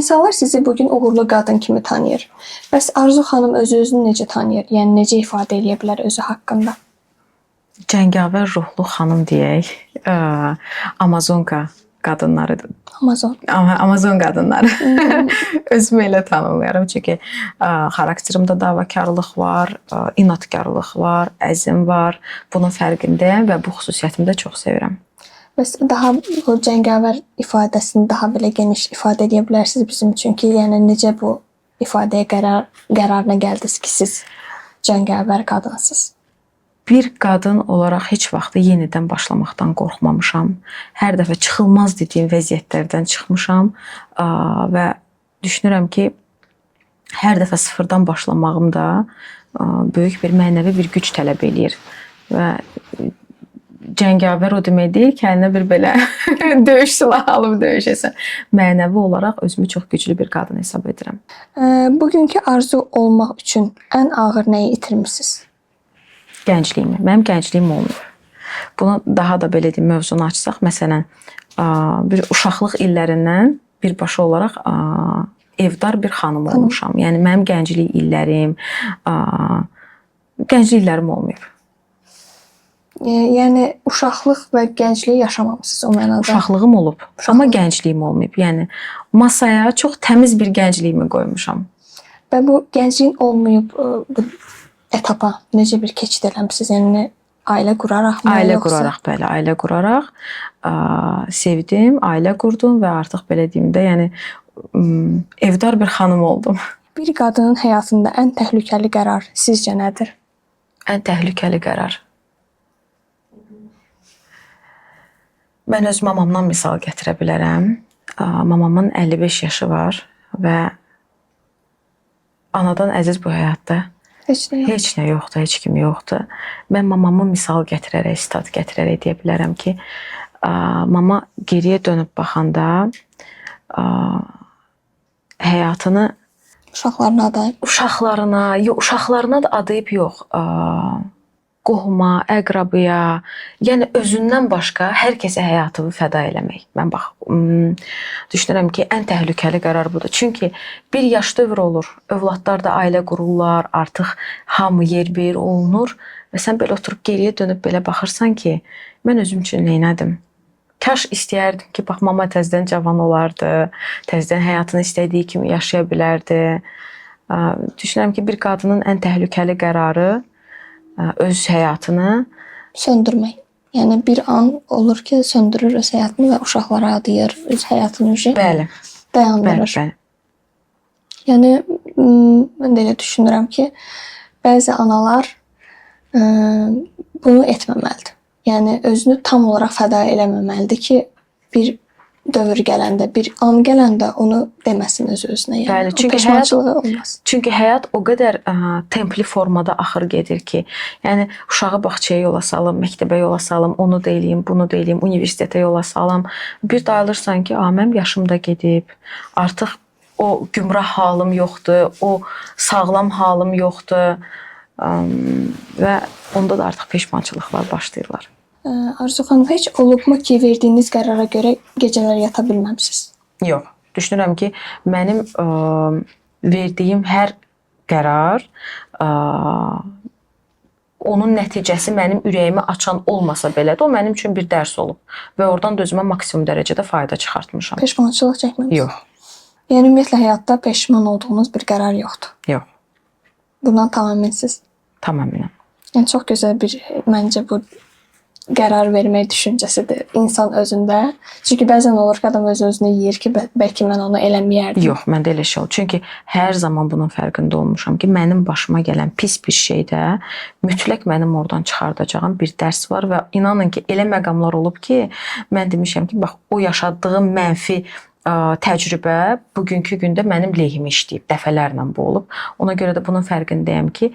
İnsanlar sizi bugün uğurlu qadın kimi tanıyır. Bəs Arzu xanım özünü necə tanıyır? Yəni necə ifadə edə bilər özü haqqında? Cəngavər ruhlu xanım deyək, Amazonka qadınlarıdır. Amazon qadınları. Özümü elə tanımlayıram. Çünki xarakterimdə davakarlıq var, inadkarlıq var, əzm var. Bunun fərqindəyəm və bu xüsusiyyətimi də çox sevirəm. Bəs daha bu cəngavər ifadəsini daha belə geniş ifadə edə bilərsiniz bizim üçün ki, yəni necə bu ifadəyə qərarına gəldiniz ki, siz cəngavər qadınsınız? Bir qadın olaraq heç vaxt yenidən başlamaqdan qorxmamışam. Hər dəfə çıxılmaz dediyim vəziyyətlərdən çıxmışam və düşünürəm ki, hər dəfə sıfırdan başlamağım da böyük bir mənəvi bir güc tələb eləyir və cəngavər o demək deyil ki, əlinə bir belə döyüş silahı alıb döyüşəsən. Mənəvi olaraq özümü çox güclü bir qadın hesab edirəm. Bugünkü arzu olmaq üçün ən ağır nəyi itirmisiniz? Gəncliyimi. Mənim gəncliyim olmur. Bunu daha da belə deyim, mövzunu açsaq, məsələn, bir uşaqlıq illərindən birbaşa olaraq evdar bir xanım olmuşam. Yəni mənim gənclik illərim, gənclik illərim olmayıb. Yəni uşaqlıq və gəncliyi yaşamamısınız o mənada? Uşaqlığım olub, amma gəncliyim olmayıb. Yəni masaya çox təmiz bir gəncliyimi qoymuşam. Və bu gəncliyin olmayıb bu etapa necə bir keçid eləmisiniz? Yəni ailə quraraq mı? Ailə quraraq, bəli, ailə quraraq sevdim, ailə qurdum və artıq belə deyim də, yəni evdar bir xanım oldum. Bir qadının həyatında ən təhlükəli qərar sizcə nədir? Ən təhlükəli qərar. Mən öz mamamdan misal gətirə bilərəm. Mamamın 55 yaşı var və anadan əziz bu həyatda heç nə yoxdur, heç kim yoxdur. Mən mamamı misal gətirərək, sitat gətirərək deyə bilərəm ki, mama geriyə dönüb baxanda həyatını uşaqlarına da adayıb yox, qohuma, əqrabıya, yəni özündən başqa hər kəsə həyatını fəda eləmək. Mən düşünürəm ki, ən təhlükəli qərar budur. Çünki bir yaş dövr olur, övladlar da ailə qururlar, artıq hamı yerbeyer olunur və sən belə oturub geriyə dönüb belə baxırsan ki, mən özüm üçün neynədim? Kaş istəyərdim ki, bax, mama təzədən cavan olardı, təzədən həyatını istədiyi kimi yaşaya bilərdi. Düşünürəm ki, bir qadının ən təhlükəli qərarı öz həyatını söndürmək. Yəni bir an olur ki, söndürür öz həyatını və uşaqlara adayır, öz həyatını dayandırır. Bəli. Yəni mən də elə düşünürəm ki, bəzi analar bunu etməməlidir. Yəni özünü tam olaraq fəda eləməməlidir ki, bir dövr gələndə, bir an gələndə onu deməsin öz-özünə. Yəni, bəli, çünki həyat o qədər templi formada axır gedir ki, yəni uşağı bağçaya yola salım, məktəbə yola salım, onu da eləyim, bunu da eləyim, universitetə yola salım. Bir də ayılırsan ki, mənim yaşım da gedib, artıq o gümrah halım yoxdur, o sağlam halım yoxdur və onda da artıq peşmançılıqlar başlayırlar. Arzu xanım, heç olubmu ki, verdiyiniz qərara görə gecələr yata bilməmisiniz? Yox. Düşünürəm ki, mənim verdiyim hər qərar, onun nəticəsi mənim ürəyimi açan olmasa belə də o mənim üçün bir dərs olub və oradan da özümə maksimum dərəcədə fayda çıxartmışam. Peşmançılıq çəkməmisiniz? Yox. Yəni ümumiyyətlə həyatda peşman olduğunuz bir qərar yoxdur? Yox. Bundan tamaminsiniz? Tamamilə. Yəni çox gözəl bir, məncə bu qərar vermək düşüncəsidir insan özündə. Çünki bəzən olur ki, adam öz-özünü yeyir ki, bəlkə mən onu eləməyərdim. Yox, məndə elə şey olur. Çünki hər zaman bunun fərqində olmuşam ki, mənim başıma gələn pis bir şeydə mütləq mənim oradan çıxardacağım bir dərs var və inanın ki, elə məqamlar olub ki, mən demişəm ki, bax, o yaşadığım mənfi təcrübə bugünkü gündə mənim lehimə işləyib, dəfələrlə bu olub. Ona görə də bunun fərqindəyəm ki,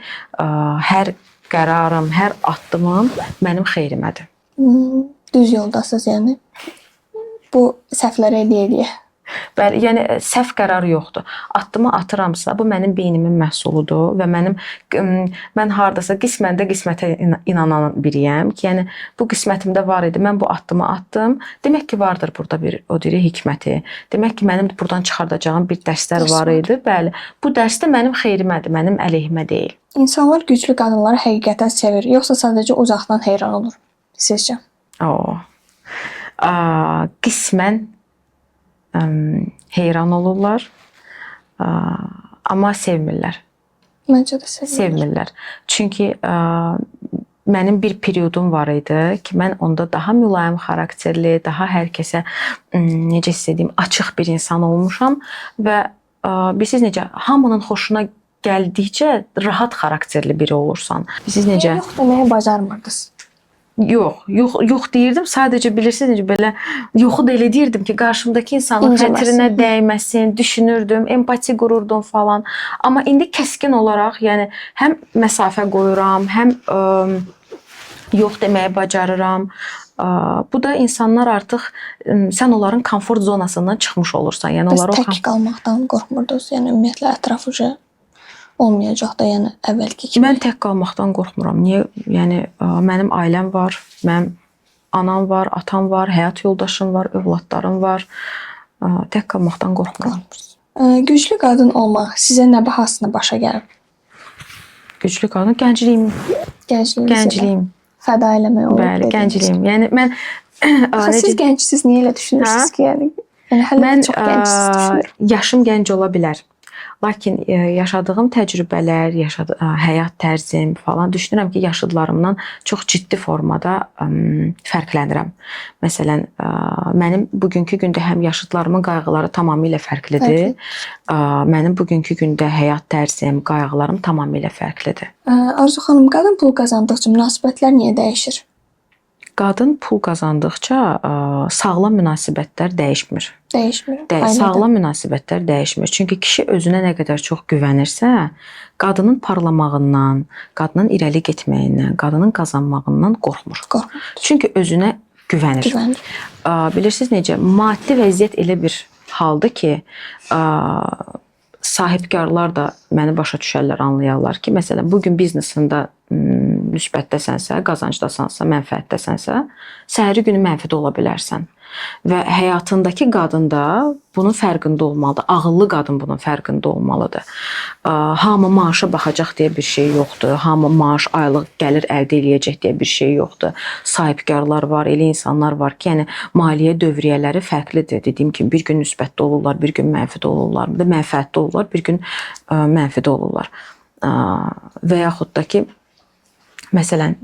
hər qərarım, hər addımım mənim xeyrimədir. Düz yoldasınız yəni. Bu səhvləri eləyə-eləyə. Bəli, yəni səhv qərar yoxdur. Addımı atıramsa, bu mənim beynimin məhsuludur və mən hardasa qismən də qismətə inanan biriyəm ki, yəni bu qismətimdə var idi. Mən bu addımı atdım. Demək ki, vardır burada bir o diri hikməti. Demək ki, mənim buradan çıxardacağım bir dərslər var idi. Bəli, bu dərs də mənim xeyrimədir, mənim əleyhimə deyil. İnsanlar güclü qadınları həqiqətən sevir, yoxsa sadəcə uzaqdan heyran olur sizcə? Qismən heyran olurlar, amma sevmirlər. Məncə də Sevmirlər. Çünki mənim bir periodum var idi ki, mən onda daha mülayim xarakterli, daha hər kəsə necə deyim, açıq bir insan olmuşam və bilirsiniz necə, hamının xoşuna gəldikcə rahat xarakterli biri olursan. Bilirsiniz necə? Yox deməyə bacarmırdınız. Yox deyirdim. Sadəcə bilirsiniz necə belə yoxu da elə deyirdim ki, qarşımdakı insanın xətrinə dəyməsin, düşünürdüm, empati qururdum falan. Amma indi kəskin olaraq, yəni həm məsafə qoyuram, həm yox deməyə bacarıram. Bu da insanlar artıq sən onların komfort zonasından çıxmış olursan. Yəni onlar tək qalmaqdan qorxmurdunuz. Yəni ümumiyyətlə ətrafıca olmayacaq da, yəni əvvəlki kimi. Mən tək qalmaqdan qorxmuram. Niyə? Yəni mənim ailəm var, mənim anam var, atam var, həyat yoldaşım var, övladlarım var. Tək qalmaqdan qorxmuram. Güclü qadın olmaq sizə nə bahasına başa gəlib? Güclü qadın gəncliyim. Gəncliyim. Fəda eləmək olur. Bəli, gəncliyim. Yəni mən siz gəncsiniz, niyə elə düşünürsünüz ki, yəni hələ çox gəncsiniz düşünür. Yaşım gənc ola bilər. Lakin yaşadığım təcrübələr, həyat tərzim falan düşünürəm ki, yaşıdlarımdan çox ciddi formada fərqlənirəm. Məsələn, mənim bugünkü gündə həm yaşıdlarımın qayğıları tamamilə fərqlidir. Mənim bugünkü gündə həyat tərzim, qayğılarım tamamilə fərqlidir. Arzu xanım, qadın pul qazandıqca münasibətlər niyə dəyişir? Qadın pul qazandıqca sağlam münasibətlər dəyişmir. Dəyişmir. Sağlam münasibətlər dəyişmir. Çünki kişi özünə nə qədər çox güvənirsə, qadının parlamağından, qadının irəli getməyindən, qadının qazanmağından qorxmur. Çünki özünə güvənir. Bilirsiniz necə, maddi vəziyyət elə bir haldır ki, sahibkarlar da məni başa düşərlər, anlayarlar ki, məsələn, bugün biznesində müsbətdəsənsə, qazancdasansa, mənfəətdəsənsə, səhəri günü mənfidə ola bilərsən. Və həyatındakı qadın da bunun fərqində olmalıdır. Ağıllı qadın bunun fərqində olmalıdır. Hamı maaşa baxacaq deyə bir şey yoxdur. Hamı maaş, aylıq gəlir əldə edəcək deyə bir şey yoxdur. Sahibkarlar var, elə insanlar var ki, yəni maliyyə dövriyyələri fərqlidir. Dediyim kimi bir gün müsbətdə olurlar, bir gün mənfidə olurlar, bir də mənfəətdə olurlar, bir gün mənfidə olurlar. Və yaxud da ki, məsələn,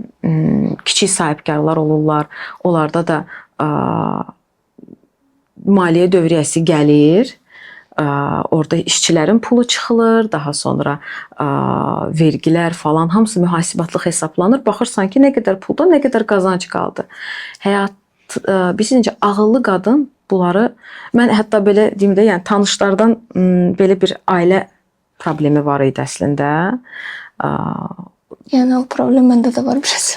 kiçik sahibkarlar olurlar. Onlarda da maliyyə dövriyyəsi gəlir. Orada işçilərin pulu çıxılır, daha sonra vergilər falan hamısı mühasibatlıq hesablanır. Baxırsan ki, nə qədər puldan nə qədər qazanc qaldı. Həyat bilirsiniz necə, ağıllı qadın bunları, mən hətta belə deyim də, yəni tanışlardan belə bir ailə problemi var idi əslində. Yəni o problem məndə də var biraz.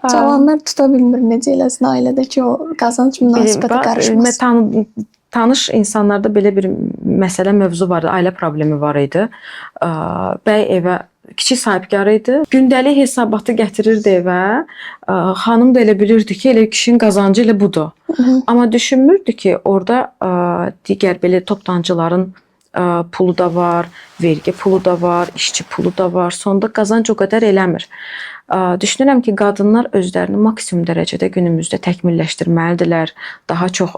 Cavanlar tuta bilmir necə eləsin ailədəki o qazanc münasibəti qarışması. Tanış insanlarda belə bir məsələ mövzu var idi, ailə problemi var idi. Bəy evə kiçik sahibkar idi. Gündəlik hesabatı gətirirdi evə. Xanım da elə bilirdi ki, elə kişinin qazancı elə budur. Amma düşünmürdü ki, orada digər belə toptancıların pulu da var, vergi pulu da var, işçi pulu da var. Sonda qazanc o qədər eləmir. Düşünürəm ki, qadınlar özlərini maksimum dərəcədə günümüzdə təkmilləşdirməlidirlər. Daha çox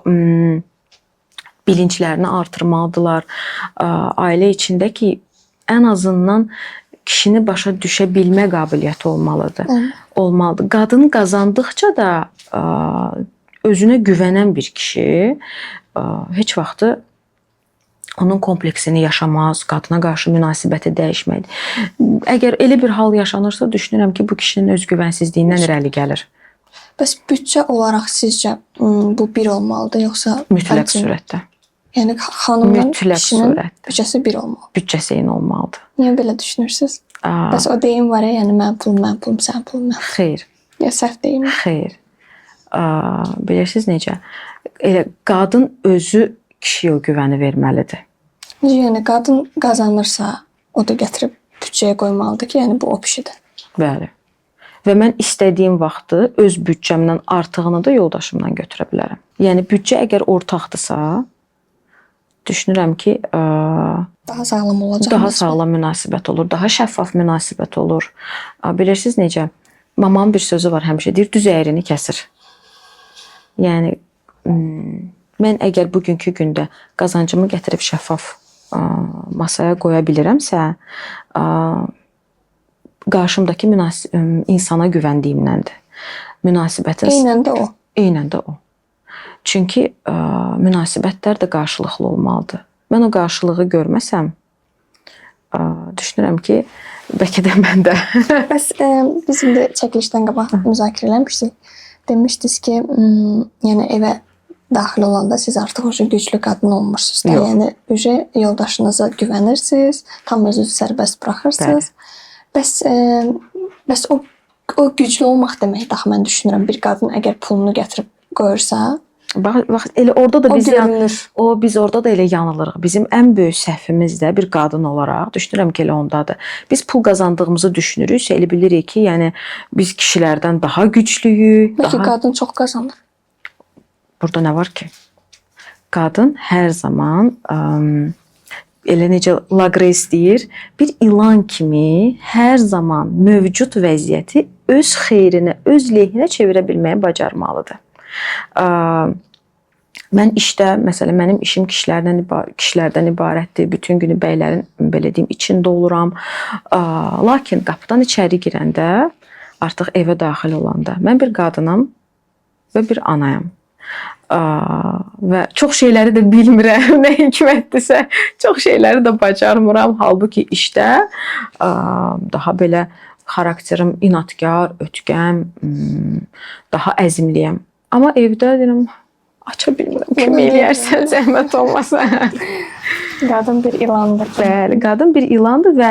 bilinclərini artırmalıdırlar. Ailə içində ki, ən azından kişini başa düşə bilmə qabiliyyəti olmalıdır. Olmalıdır. Qadın qazandıqca da özünə güvənən bir kişi heç vaxtı onun kompleksini yaşamaz, qadına qarşı münasibəti dəyişmədi. Əgər elə bir hal yaşanırsa, düşünürəm ki, bu kişinin özgüvənsizliyindən irəli gəlir. Bəs büdcə olaraq sizcə bu bir olmalıdır, yoxsa? Mütləq surətdə. Yəni xanımla kişinin büdcəsi bir olmalı. Büdcəsi eyni olmalıdır. Niyə belə düşünürsünüz? Bəs o deyim var ya, yəni mən pulum, sən pulum. Xeyr. Ya səhv deyim? Xeyr. Bilirsiniz necə? elə qadın özü kişiyə o güvəni verməlidir. Yəni qadın qazanırsa, o da gətirib büdcəyə qoymalıdır ki, yəni bu o pişidir. Bəli. Və mən istədiyim vaxtı öz büdcəmdən artığını da yoldaşımdan götürə bilərəm. Yəni büdcə əgər ortaqdırsa, düşünürəm ki, Daha sağlam olacaq. daha sağlam münasibət olur, daha şəffaf münasibət olur. Bilirsiniz necə? Mamamın bir sözü var həmişə, deyir, düz əyrini kəsir. Yəni mən əgər bugünkü gündə qazancımı gətirib şəffaf masaya qoya bilirəmsə, qarşımdakı insana güvəndiyimdəndir. Münasibətin Eynən də o. Eynən də o. Çünki münasibətlər də qarşılıqlı olmalıdır. Mən o qarşılığı görməsəm, düşünürəm ki, bəlkə də mən də. Bəs biz indi çəkilişdən qabaq müzakirə eləmişdik. Demişdiniz ki, yəni evə daxil olanda siz artıq güclü qadın olmursunuz da. Yəni yoldaşınıza güvənirsiniz, tam özünüzü sərbəst buraxırsınız. Bəs o güclü olmaq demək daha mən düşünürəm. Bir qadın əgər pulunu gətirib qoyursa, bax elə orada da biz orada da elə yanılırıq. Bizim ən böyük səhvimiz də bir qadın olaraq düşünürəm ki, elə ondadır. Biz pul qazandığımızı düşünürüksə, elə bilirik ki, yəni biz kişilərdən daha güclüyük. Bəlkə qadın çox qazanır. Burada nə var ki? Qadın hər zaman elə necə Lagres deyir, bir ilan kimi hər zaman mövcud vəziyyəti öz xeyrinə, öz lehinə çevirə bilməyi bacarmalıdır. Mən işdə, məsələn, mənim işim kişilərdən ibarətdir. Bütün günü bəylərin, belə deyim, içində oluram. Lakin qapıdan içəri girəndə, artıq evə daxil olanda, mən bir qadınam və bir anayam. Və çox şeyləri də bilmirəm, nə hikmətdirsə, çox şeyləri də bacarmıram. Halbuki işdə daha belə xarakterim inadkar, ötkəm, daha əzmliyəm. Amma evdə deyirəm, aça bilmirəm, kim eləyərsən, zəhmət olmasa. Qadın bir ilandır. Bəli, qadın bir ilandır və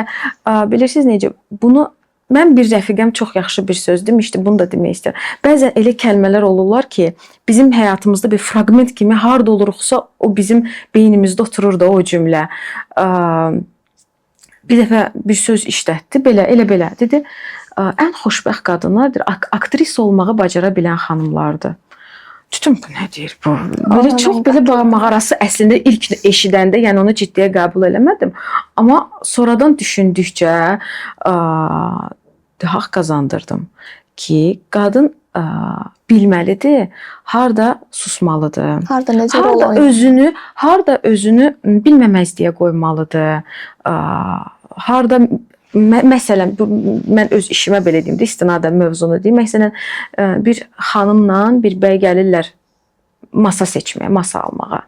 bilirsiniz necə, bunu mən bir rəfiqəm çox yaxşı bir söz demişdi, bunu da demək istəyirəm. Bəzən elə kəlmələr olurlar ki, bizim həyatımızda bir fraqment kimi harda oluruqsa, o bizim beynimizdə oturur da o cümlə. Bir dəfə bir söz işlətdi, elə belə dedi. Ən xoşbəxt qadınlardır, aktrisa olmağı bacara bilən xanımlardır. Tutun bu nə deyir bu? Belə çox belə mağarası əslində ilk eşidəndə, yəni onu ciddiyə qəbul eləmədim. Amma sonradan düşündükcə haqq qazandırdım ki, qadın bilməlidir, harda susmalıdır. Harda necə rol oynayır. Harda özünü bilməməzliyə qoymalıdır. Harda məsələn, mən öz işimə belə deyim də, istinadən mövzunu deyim. Məsələn, bir xanımla bir bəy gəlirlər masa seçməyə, masa almağa.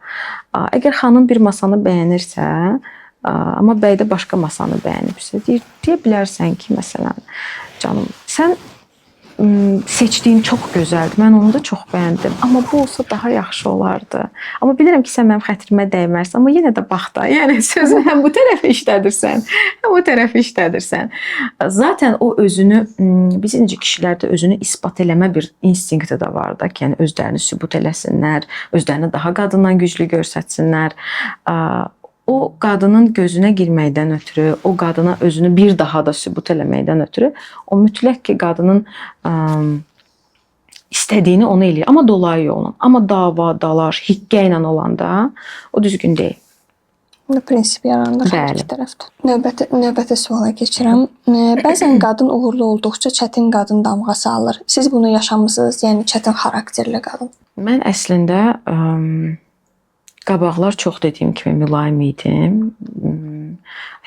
Əgər xanım bir masanı bəyənirsə, amma bəy də başqa masanı bəyənibsə, deyə bilərsən ki, məsələn, canım, sən seçdiyin çox gözəldir. Mən onu da çox bəyəndim. Amma bu olsa daha yaxşı olardı. Amma bilirəm ki, sən mənim xətrimə dəymərsən. Amma yenə də bax da, yəni sözü həm bu tərəfi işlədirsən, həm o tərəfi işlədirsən. Zaten o özünü, biz incə kişilərdə özünü isbat eləmə bir instinkti də var da ki, yəni özlərini sübut eləsinlər, özlərini daha qadından güclü göstərsinlər. O qadının gözünə girməkdən ötürü, o qadına özünü bir daha da sübut eləməkdən ötürü, o mütləq ki, qadının istədiyini onu eləyir. Amma dolayı yolla. Amma dava, dalaş, hiqqə ilə olanda o düzgün deyil. Prinsip yaranır hər iki tərəfdə. Növbəti suala keçirəm. Bəzən qadın uğurlu olduqca çətin qadın damğası alır. Siz bunu yaşamısınız? Yəni çətin xarakterli qadın. Mən əslində qabaqlar çox dediyim kimi mülayim idim.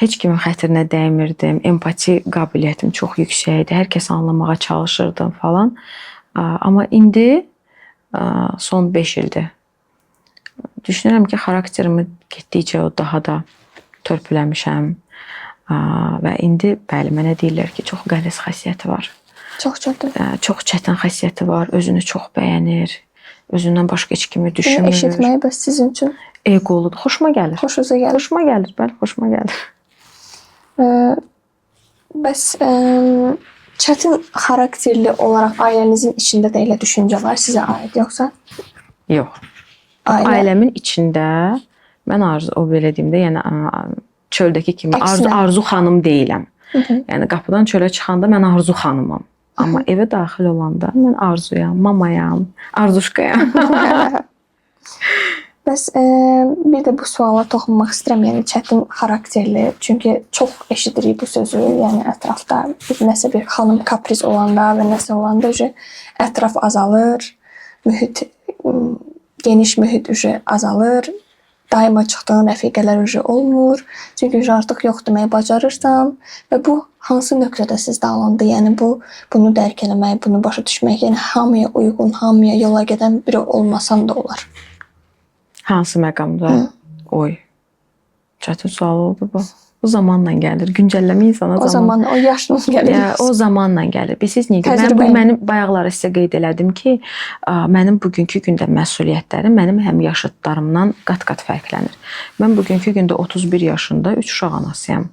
Heç kimin xətrinə dəymirdim. Empati qabiliyyətim çox yüksək idi. Hər kəsi anlamağa çalışırdım falan. Amma indi son 5 ildir düşünürəm ki, xarakterimi getdikcə o daha da törpüləmişəm. Və indi bəli, mənə deyirlər ki, çox qəliz xasiyyəti var. Çox çətin xasiyyəti var. Özünü çox bəyənir. Özündən başqa heç kimi düşünmür. Bunu eşitmək bəs sizin üçün eqoludur. Xoşuma gəlir. Xoşunuza gəlir. Xoşuma gəlir, bəli, xoşuma gəlir. Bəs çətin xarakterli olaraq ailənizin içində də elə düşüncə var sizə aid yoxsa? Yox. Ailəmin içində mən arzu o belə deyim də, yəni çöldəki kimi Arzu xanım deyiləm. Yəni qapıdan çölə çıxanda mən Arzu xanımam. Amma evə daxil olanda mən Arzuyam, mamayam, Arzuşkayam. Bəs bir də bu suala toxunmaq istəyirəm. Yəni çətin xarakterli, çünki çox eşidirik bu sözü. Yəni ətrafda nəsə bir xanım kapriz olanda və nəsə olanda ətraf azalır, mühit, geniş mühit azalır. Daima çıxdığın rəfiqələr olmur. Çünki artıq yox deməyi bacarırsan və bu hansı nöqtədə sizdə alındı? Yəni bunu dərk eləmək, bunu başa düşmək, yəni hamıya uyğun, hamıya yola gedən biri olmasan da olar. Hansı məqamda? Oy. Çətin sual oldu bu. Bu zamanla gəlir. Güncəlləmə insana zaman. O yaşla gəlir. O zamanla gəlir. Bilirsiniz niyə? Mənim bayaqları sizə qeyd elədim ki, mənim bugünkü gündə məsuliyyətlərim mənim həmyaşıdlarımdan qat-qat fərqlənir. Mən bugünkü gündə 31 yaşında 3 uşaq anasıyam.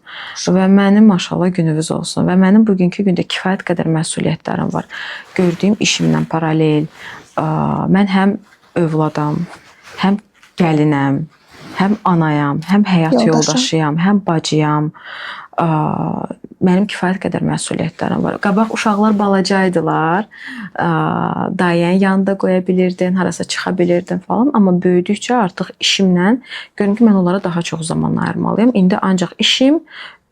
Və mənim maşallah gününüz olsun. Və mənim bugünkü gündə kifayət qədər məsuliyyətlərim var. Gördüyüm işimlə paralel mən həm övladam, həm gəlinəm, həm anayam, həm həyat yoldaşıyam, həm bacıyam. Mənim kifayət qədər məsuliyyətlərim var. Qabaq uşaqlar balacaydılar. Dayənin yanında qoya bilirdin, harasa çıxa bilirdin falan. Amma böyüdükcə artıq işimlə görürüm ki, mən onlara daha çox zaman ayırmalıyam. İndi ancaq işim,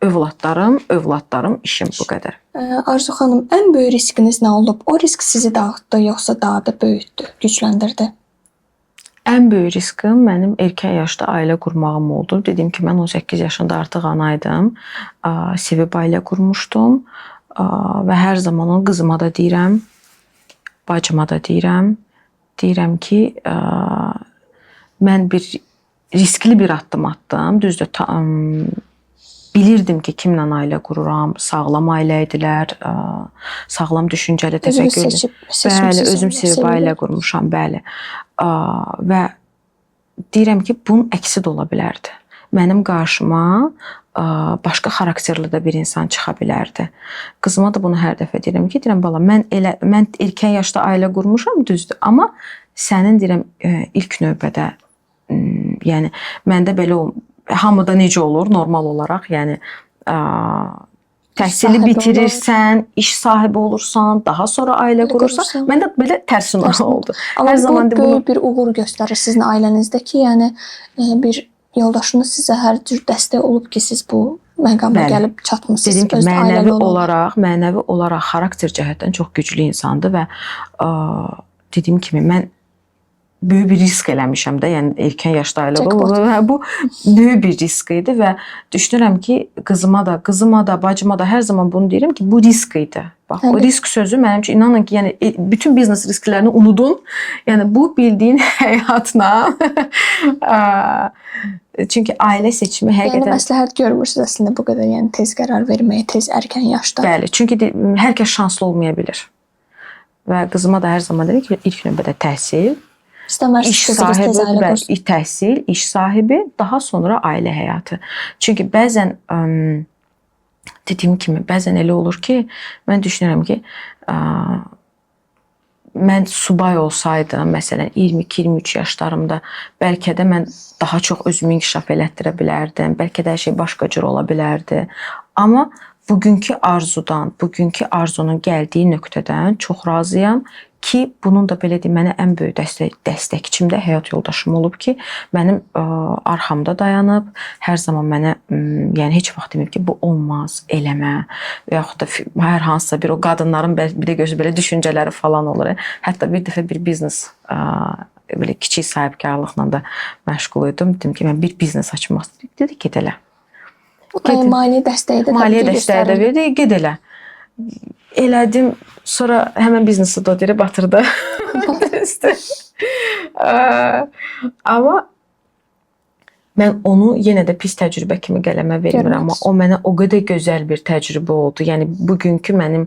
övladlarım, işim bu qədər. Arzu xanım, ən böyük riskiniz nə olub? O risk sizi dağıtdı, yoxsa daha da böyütdü, gücləndirdi? Ən böyük riskim mənim erkən yaşda ailə qurmağım oldu. Dedim ki, mən 18 yaşında artıq anaydım. Sevib ailə qurmuşdum və hər zaman onu qızıma da deyirəm, bacıma da deyirəm. Deyirəm ki, mən bir riskli bir addım atdım. Düzdür, bilirdim ki, kimlə ailə qururam, sağlam ailə idilər, sağlam düşüncəli, təfəkkürlü. Bəli, özüm sevib ailə qurmuşam, bəli. Və deyirəm ki, bunun əksi də ola bilərdi. Mənim qarşıma başqa xarakterli də bir insan çıxa bilərdi. Qızıma da bunu hər dəfə deyirəm ki, deyirəm bala, mən erkən yaşda ailə qurmuşam, düzdür, amma sənin deyirəm ilk növbədə, yəni məndə belə hamıda necə olur normal olaraq, yəni təhsili bitirirsən, iş sahibi olursan, daha sonra ailə qurursan. Məndə belə tərsinə oldu. Amma bu böyük bir uğur göstərir sizin ailənizdə ki, yəni bir yoldaşınız sizə hər cür dəstək olub ki, siz bu məqama gəlib çatmısınız. Dedim ki, mənəvi olaraq xarakter cəhətdən çox güclü insandır və dediyim kimi mən böyük bir risk eləmişəm də, yəni erkən yaşda ailə qurmaq. Bu böyük bir risk idi və düşünürəm ki, qızıma da, bacıma da hər zaman bunu deyirəm ki, bu risk idi. Bax, o risk sözü mənim üçün inanın ki, yəni bütün biznes risklərini unudun. Yəni bu bildiyin həyatla çünki ailə seçimi həqiqətən məsləhət görmürsünüz əslində bu qədər, yəni tez qərar verməyə, tez erkən yaşda. Bəli, çünki hər kəs şanslı olmaya bilir. Və qızıma da hər zaman dedim ki, ilk növbədə təhsil, iş sahibi, təhsil, iş sahibi, daha sonra ailə həyatı. Çünki bəzən dediyim kimi, bəzən elə olur ki, mən düşünürəm ki, mən subay olsaydım, məsələn 22-23 yaşlarımda, bəlkə də mən daha çox özümü inkişaf elətdirə bilərdim, bəlkə də hər şey başqa cür ola bilərdi. Amma bugünkü arzunun gəldiyi nöqtədən çox razıyam ki, bunun da belə deyim, mənə ən böyük dəstəkçim də həyat yoldaşım olub ki, mənim arxamda dayanıb, hər zaman mənə, yəni heç vaxt deməyib ki, bu olmaz, eləmə, və yaxud da hər hansısa bir o qadınların bir də gözü belə düşüncələri falan olur. Hətta bir dəfə bir biznes, belə kiçik sahibkarlıqla da məşğul idim. Dedim ki, mən bir biznes açmaq istəyirəm. Dedi, get elə. Maliyyə dəstəyi də maliyyə dəstəyi də verdi, get elə. Elədim, sonra həmən biznesi də deyirə batırdı. Amma mən onu yenə də pis təcrübə kimi qələmə vermirəm. Amma o mənə o qədər gözəl bir təcrübə oldu. Yəni bugünkü mənim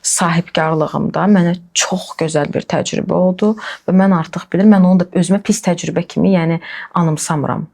sahibkarlığımda mənə çox gözəl bir təcrübə oldu və mən artıq bilirəm, mən onu da özümə pis təcrübə kimi yəni anımsamıram.